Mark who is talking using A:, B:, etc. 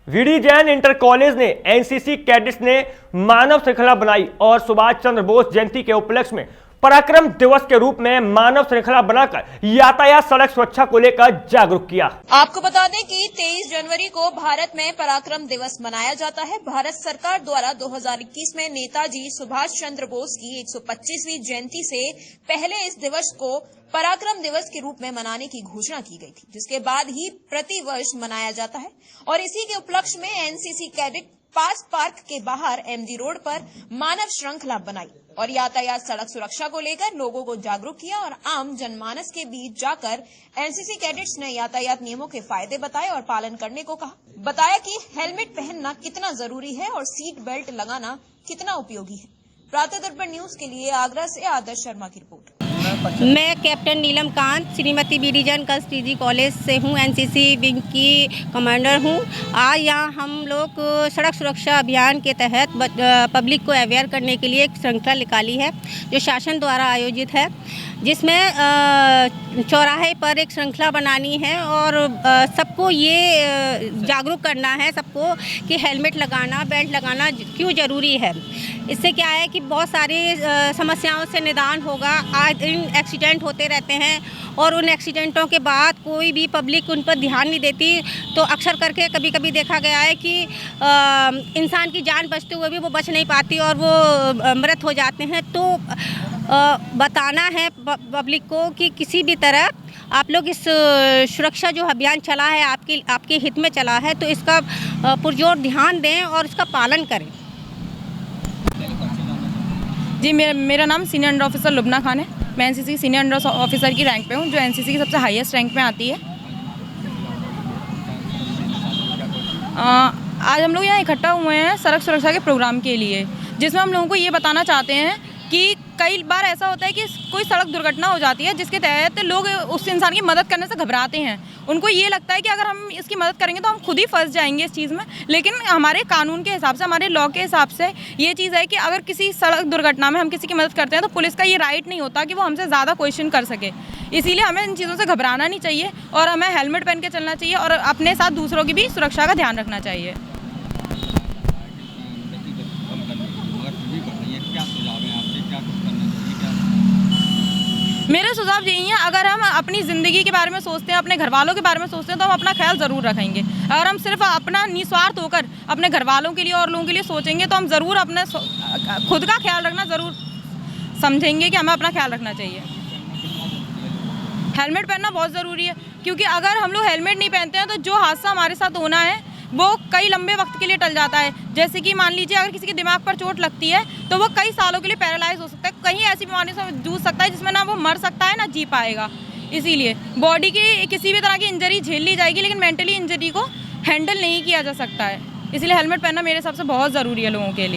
A: VD Jain inter college ने NCC cadets ने मानव श्रृंखला बनाई और सुभाष चंद्र बोस जयंती के उपलक्ष्य में पराक्रम दिवस के रूप में मानव श्रृंखला बनाकर यातायात सड़क सुरक्षा को लेकर जागरूक किया।
B: आपको बता दें कि 23 जनवरी को भारत में पराक्रम दिवस मनाया जाता है। भारत सरकार द्वारा 2021 में नेताजी सुभाष चंद्र बोस की 125वीं जयंती से पहले इस दिवस को पराक्रम दिवस के रूप में मनाने की घोषणा की गई थी, जिसके बाद ही प्रति वर्ष मनाया जाता है। और इसी के उपलक्ष्य में एनसीसी कैडेट पास पार्क के बाहर एमजी रोड पर मानव श्रृंखला बनाई और यातायात सड़क सुरक्षा को लेकर लोगों को जागरूक किया और आम जनमानस के बीच जाकर एनसीसी कैडेट्स ने यातायात नियमों के फायदे बताए और पालन करने को कहा। बताया कि हेलमेट पहनना कितना जरूरी है और सीट बेल्ट लगाना कितना उपयोगी है। प्रातः दर्पण न्यूज के लिए आगरा से आदर्श शर्मा की रिपोर्ट।
C: मैं captain Neelam Kant Shrimati V D Jain girls PG college से हूँ, एनसीसी विंग की कमांडर हूँ। आज यहाँ हम लोग सड़क सुरक्षा अभियान के तहत पब्लिक को अवेयर करने के लिए एक श्रृंखला निकाली है जो शासन द्वारा आयोजित है, जिसमें चौराहे पर एक श्रृंखला बनानी है और सबको ये जागरूक करना है सबको कि हेलमेट लगाना, बेल्ट लगाना क्यों ज़रूरी है। इससे क्या है कि बहुत सारी समस्याओं से निदान होगा। आज दिन एक्सीडेंट होते रहते हैं और उन एक्सीडेंटों के बाद कोई भी पब्लिक उन पर ध्यान नहीं देती, तो अक्सर करके कभी कभी देखा गया है कि इंसान की जान बचते हुए भी वो बच नहीं पाती और वो मृत हो जाते हैं। तो बताना है पब्लिक को कि किसी भी तरह आप लोग इस सुरक्षा जो अभियान चला है आपके हित में चला है, तो इसका पुरजोर ध्यान दें और इसका पालन करें।
D: जी, मेरा नाम senior under officer Lubna Khan है। मैं एनसीसी सीनियर अंडर ऑफिसर की रैंक पे हूँ, जो एनसीसी की सबसे हाईएस्ट रैंक में आती है। आज हम लोग यहाँ इकट्ठा हुए हैं सड़क सुरक्षा के प्रोग्राम के लिए, जिसमें हम लोगों को ये बताना चाहते हैं कि कई बार ऐसा होता है कि कोई सड़क दुर्घटना हो जाती है जिसके तहत लोग उस इंसान की मदद करने से घबराते हैं। उनको ये लगता है कि अगर हम इसकी मदद करेंगे तो हम खुद ही फंस जाएंगे इस चीज़ में। लेकिन हमारे कानून के हिसाब से, हमारे लॉ के हिसाब से ये चीज़ है कि अगर किसी सड़क दुर्घटना में हम किसी की मदद करते हैं तो पुलिस का ये राइट नहीं होता कि वो हमसे ज़्यादा क्वेश्चन कर सके। इसीलिए हमें इन चीज़ों से घबराना नहीं चाहिए और हमें हेलमेट पहन के चलना चाहिए और अपने साथ दूसरों की भी सुरक्षा का ध्यान रखना चाहिए। मेरे सुझाव यही हैं, अगर हम अपनी ज़िंदगी के बारे में सोचते हैं, अपने घर वालों के बारे में सोचते हैं, तो हम अपना ख्याल ज़रूर रखेंगे। अगर हम सिर्फ अपना निस्वार्थ होकर अपने घर वालों के लिए और लोगों के लिए सोचेंगे तो हम ज़रूर अपने खुद का ख्याल रखना ज़रूर समझेंगे कि हमें अपना ख्याल रखना चाहिए। हेलमेट पहनना बहुत ज़रूरी है, क्योंकि अगर हम लोग हेलमेट नहीं पहनते हैं तो जो हादसा हमारे साथ होना है वो कई लंबे वक्त के लिए टल जाता है। जैसे कि मान लीजिए अगर किसी के दिमाग पर चोट लगती है तो वो कई सालों के लिए पैरालाइज हो सकता है, कहीं ऐसी बीमारी से जूझ सकता है जिसमें ना वो मर सकता है ना जी पाएगा। इसीलिए बॉडी की किसी भी तरह की इंजरी झेल ली जाएगी, लेकिन मेंटली इंजरी को हैंडल नहीं किया जा सकता है। इसलिए हेलमेट पहनना मेरे हिसाब से बहुत ज़रूरी है लोगों के लिए।